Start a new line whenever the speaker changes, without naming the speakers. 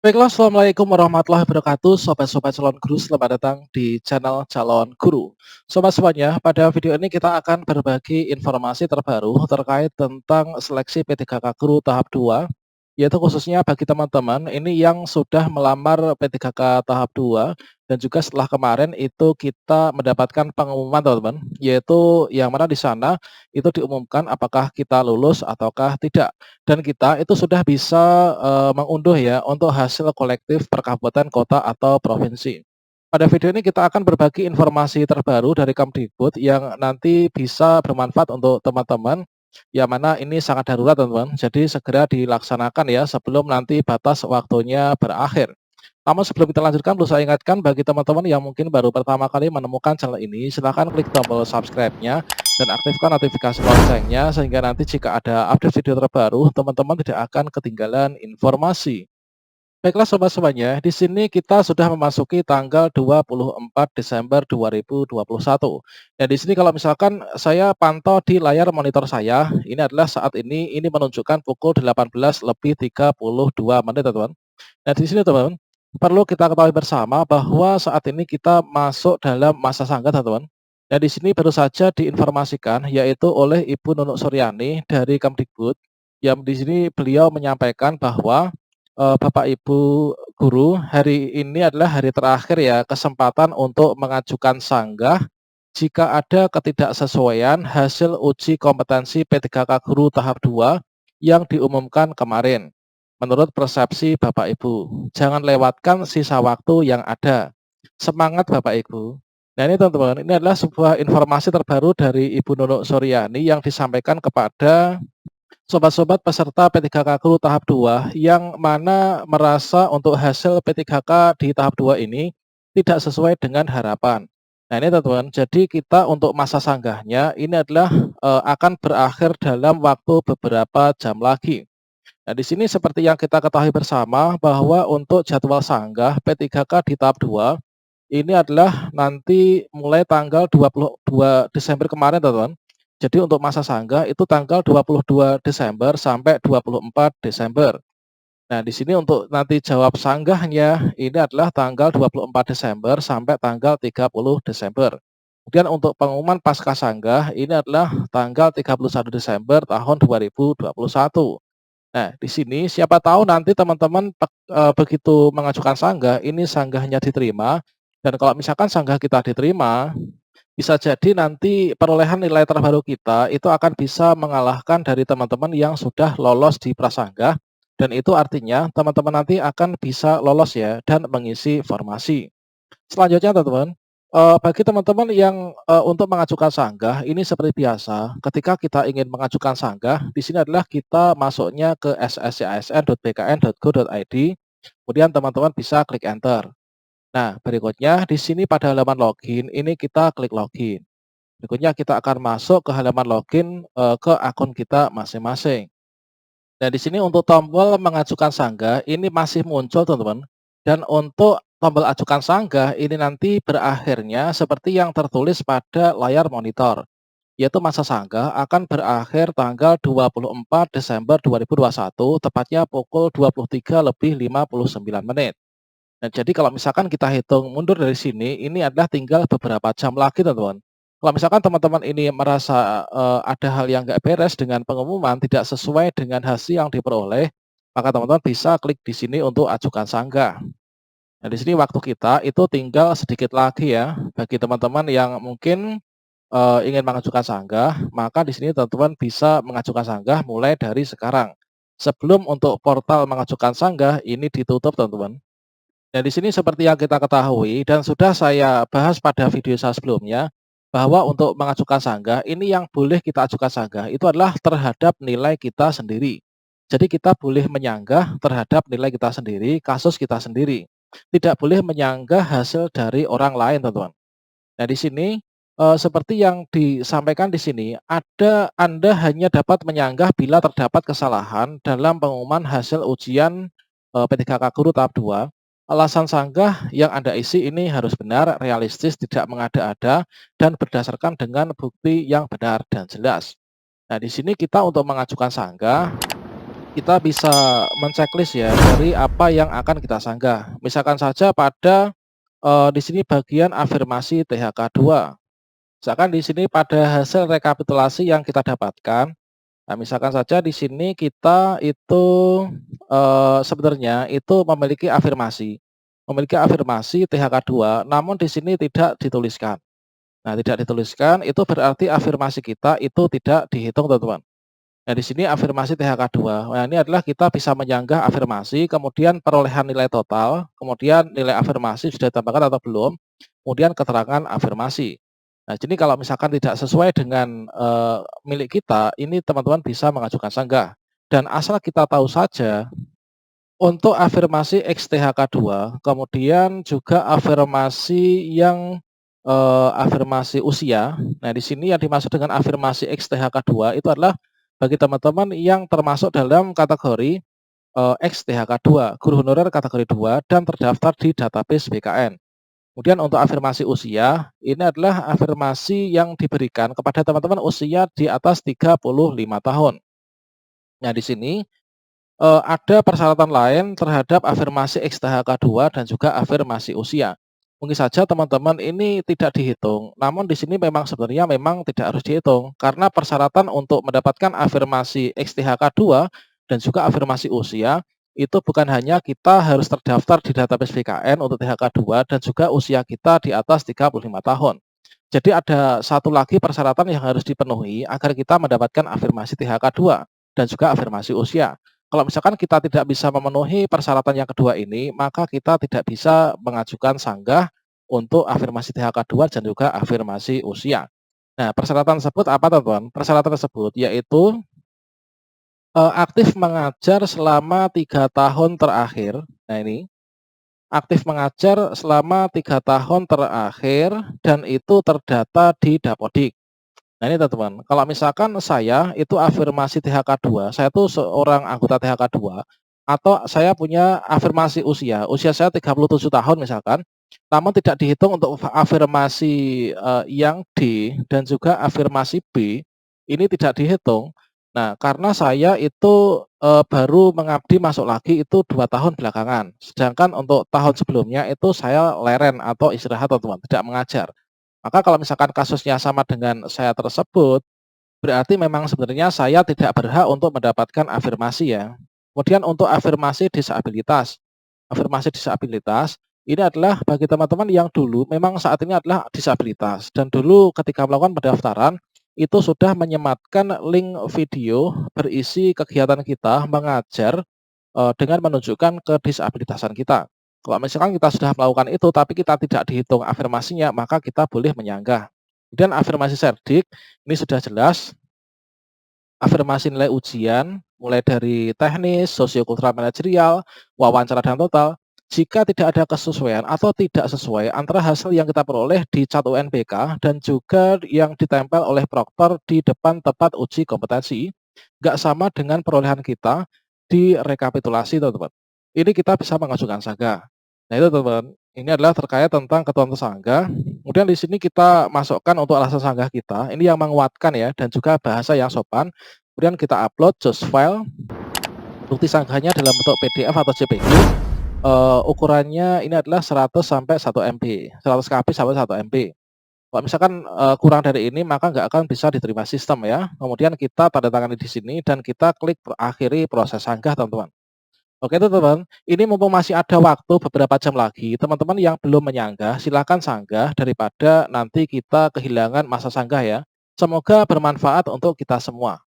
Baiklah, assalamualaikum warahmatullahi wabarakatuh. Sobat-sobat calon guru, selamat datang di channel Calon Guru. Sobat semuanya, pada video ini kita akan berbagi informasi terbaru terkait tentang seleksi P3K Guru tahap 2, yaitu khususnya bagi teman-teman ini yang sudah melamar P3K tahap 2 dan juga setelah kemarin itu kita mendapatkan pengumuman teman-teman, yaitu yang mana di sana itu diumumkan apakah kita lulus ataukah tidak. Dan kita itu sudah bisa, mengunduh ya untuk hasil kolektif per kabupaten, kota, atau provinsi. Pada video ini kita akan berbagi informasi terbaru dari Kemdikbud yang nanti bisa bermanfaat untuk teman-teman, yang mana ini sangat darurat teman-teman, jadi segera dilaksanakan ya sebelum nanti batas waktunya berakhir. Namun sebelum kita lanjutkan, perlu saya ingatkan bagi teman-teman yang mungkin baru pertama kali menemukan channel ini, silahkan klik tombol subscribe-nya dan aktifkan notifikasi loncengnya sehingga nanti jika ada update video terbaru, teman-teman tidak akan ketinggalan informasi. Baiklah sobat semuanya, di sini kita sudah memasuki tanggal 24 Desember 2021. Dan di sini kalau misalkan saya pantau di layar monitor saya, ini adalah saat ini menunjukkan pukul 18:32 teman-teman. Nah, di sini teman-teman, perlu kita ketahui bersama bahwa saat ini kita masuk dalam masa sanggah teman-teman. Dan di sini baru saja diinformasikan yaitu oleh Ibu Nunuk Suryani dari Kemdikbud, yang di sini beliau menyampaikan bahwa Bapak Ibu guru, hari ini adalah hari terakhir ya kesempatan untuk mengajukan sanggah jika ada ketidaksesuaian hasil uji kompetensi P3K Guru tahap 2 yang diumumkan kemarin. Menurut persepsi Bapak Ibu, jangan lewatkan sisa waktu yang ada. Semangat Bapak Ibu. Nah ini teman-teman, ini adalah sebuah informasi terbaru dari Ibu Nunuk Suryani yang disampaikan kepada sobat-sobat peserta P3K Guru tahap 2 yang mana merasa untuk hasil P3K di tahap 2 ini tidak sesuai dengan harapan. Nah ini teman-teman, jadi kita untuk masa sanggahnya ini adalah akan berakhir dalam waktu beberapa jam lagi. Nah di sini seperti yang kita ketahui bersama bahwa untuk jadwal sanggah P3K di tahap 2 ini adalah nanti mulai tanggal 22 Desember kemarin teman-teman. Jadi untuk masa sanggah itu tanggal 22 Desember sampai 24 Desember. Nah, di sini untuk nanti jawab sanggahnya ini adalah tanggal 24 Desember sampai tanggal 30 Desember. Kemudian untuk pengumuman pasca sanggah ini adalah tanggal 31 Desember tahun 2021. Nah, di sini siapa tahu nanti teman-teman begitu mengajukan sanggah, ini sanggahnya diterima, dan kalau misalkan sanggah kita diterima, bisa jadi nanti perolehan nilai terbaru kita itu akan bisa mengalahkan dari teman-teman yang sudah lolos di prasanggah, dan itu artinya teman-teman nanti akan bisa lolos ya dan mengisi formasi. Selanjutnya teman-teman, bagi teman-teman yang, untuk mengajukan sanggah ini seperti biasa, ketika kita ingin mengajukan sanggah, di sini adalah kita masuknya ke sscsn.bkn.go.id, kemudian teman-teman bisa klik enter. Nah, berikutnya di sini pada halaman login, ini kita klik login. Berikutnya kita akan masuk ke halaman login, ke akun kita masing-masing. Dan di sini untuk tombol mengajukan sanggah ini masih muncul teman-teman. Dan untuk tombol ajukan sanggah ini nanti berakhirnya seperti yang tertulis pada layar monitor. Yaitu masa sanggah akan berakhir tanggal 24 Desember 2021 tepatnya pukul 23:59. Nah, jadi kalau misalkan kita hitung mundur dari sini, ini adalah tinggal beberapa jam lagi, teman-teman. Kalau misalkan teman-teman ini merasa, ada hal yang nggak beres dengan pengumuman, tidak sesuai dengan hasil yang diperoleh, maka teman-teman bisa klik di sini untuk ajukan sanggah. Nah, di sini waktu kita itu tinggal sedikit lagi ya, bagi teman-teman yang mungkin, ingin mengajukan sanggah, maka di sini teman-teman bisa mengajukan sanggah mulai dari sekarang. Sebelum untuk portal mengajukan sanggah ini ditutup, teman-teman. Dan di sini seperti yang kita ketahui dan sudah saya bahas pada video saya sebelumnya, bahwa untuk mengajukan sanggah, ini yang boleh kita ajukan sanggah itu adalah terhadap nilai kita sendiri. Jadi kita boleh menyanggah terhadap nilai kita sendiri, kasus kita sendiri. Tidak boleh menyanggah hasil dari orang lain, teman-teman. Nah, di sini, seperti yang disampaikan di sini, Anda hanya dapat menyanggah bila terdapat kesalahan dalam pengumuman hasil ujian, P3K Guru tahap 2. Alasan sanggah yang Anda isi ini harus benar, realistis, tidak mengada-ada, dan berdasarkan dengan bukti yang benar dan jelas. Nah, di sini kita untuk mengajukan sanggah kita bisa men-checklist ya dari apa yang akan kita sanggah. Misalkan saja pada, di sini bagian afirmasi THK2. Misalkan di sini pada hasil rekapitulasi yang kita dapatkan, nah misalkan saja di sini kita itu, sebenarnya itu memiliki afirmasi THK2, namun di sini tidak dituliskan. Nah, tidak dituliskan itu berarti afirmasi kita itu tidak dihitung, teman-teman. Nah, di sini afirmasi THK2. Nah, ini adalah kita bisa menyanggah afirmasi, kemudian perolehan nilai total, kemudian nilai afirmasi sudah ditambahkan atau belum, kemudian keterangan afirmasi. Nah, jadi kalau misalkan tidak sesuai dengan, milik kita, ini teman-teman bisa mengajukan sanggah. Dan asal kita tahu saja, untuk afirmasi XTHK2, kemudian juga afirmasi yang, afirmasi usia. Nah, di sini yang dimaksud dengan afirmasi XTHK2 itu adalah bagi teman-teman yang termasuk dalam kategori, XTHK2, guru honorer kategori 2 dan terdaftar di database BKN. Kemudian untuk afirmasi usia, ini adalah afirmasi yang diberikan kepada teman-teman usia di atas 35 tahun. Nah, di sini ada persyaratan lain terhadap afirmasi XTHK2 dan juga afirmasi usia. Mungkin saja teman-teman ini tidak dihitung, namun di sini memang sebenarnya memang tidak harus dihitung, karena persyaratan untuk mendapatkan afirmasi XTHK2 dan juga afirmasi usia, itu bukan hanya kita harus terdaftar di database BKN untuk THK2 dan juga usia kita di atas 35 tahun. Jadi ada satu lagi persyaratan yang harus dipenuhi agar kita mendapatkan afirmasi THK2 dan juga afirmasi usia. Kalau misalkan kita tidak bisa memenuhi persyaratan yang kedua ini, maka kita tidak bisa mengajukan sanggah untuk afirmasi THK2 dan juga afirmasi usia. Nah, persyaratan tersebut apa, teman-teman? Persyaratan tersebut yaitu, aktif mengajar selama 3 tahun terakhir. Nah, ini aktif mengajar selama 3 tahun terakhir dan itu terdata di Dapodik. Nah, ini teman-teman, kalau misalkan saya itu afirmasi THK2, saya tuh seorang anggota THK2, atau saya punya afirmasi usia saya 37 tahun misalkan, namun tidak dihitung untuk afirmasi, yang D dan juga afirmasi B, ini tidak dihitung. Nah, karena saya itu, baru mengabdi masuk lagi itu 2 tahun belakangan, sedangkan untuk tahun sebelumnya itu saya leren atau istirahat, teman-teman, tidak mengajar. Maka kalau misalkan kasusnya sama dengan saya tersebut, berarti memang sebenarnya saya tidak berhak untuk mendapatkan afirmasi ya. Kemudian untuk afirmasi disabilitas. Afirmasi disabilitas ini adalah bagi teman-teman yang dulu memang saat ini adalah disabilitas dan dulu ketika melakukan pendaftaran itu sudah menyematkan link video berisi kegiatan kita mengajar, dengan menunjukkan kedisabilitasan kita. Kalau misalkan kita sudah melakukan itu, tapi kita tidak dihitung afirmasinya, maka kita boleh menyanggah. Kemudian afirmasi serdik, ini sudah jelas, afirmasi nilai ujian, mulai dari teknis, sosiokultural manajerial, wawancara dan total, jika tidak ada kesesuaian atau tidak sesuai antara hasil yang kita peroleh di cat UNBK dan juga yang ditempel oleh proktor di depan tempat uji kompetensi, nggak sama dengan perolehan kita di rekapitulasi, teman-teman. Ini kita bisa mengajukan sanggah. Nah, itu teman-teman, ini adalah terkait tentang ketentuan tersangka. Kemudian di sini kita masukkan untuk alasan sanggah kita, ini yang menguatkan ya, dan juga bahasa yang sopan. Kemudian kita upload just file, bukti sanggahnya dalam bentuk PDF atau JPG. Ukurannya ini adalah 100 sampai 1 MB, 100 KB sampai 1 MB. Kalau misalkan, kurang dari ini maka nggak akan bisa diterima sistem ya. Kemudian kita tanda tangani di sini dan kita klik akhiri proses sanggah, teman-teman. Oke teman-teman, ini mumpung masih ada waktu beberapa jam lagi, teman-teman yang belum menyanggah silakan sanggah daripada nanti kita kehilangan masa sanggah ya. Semoga bermanfaat untuk kita semua.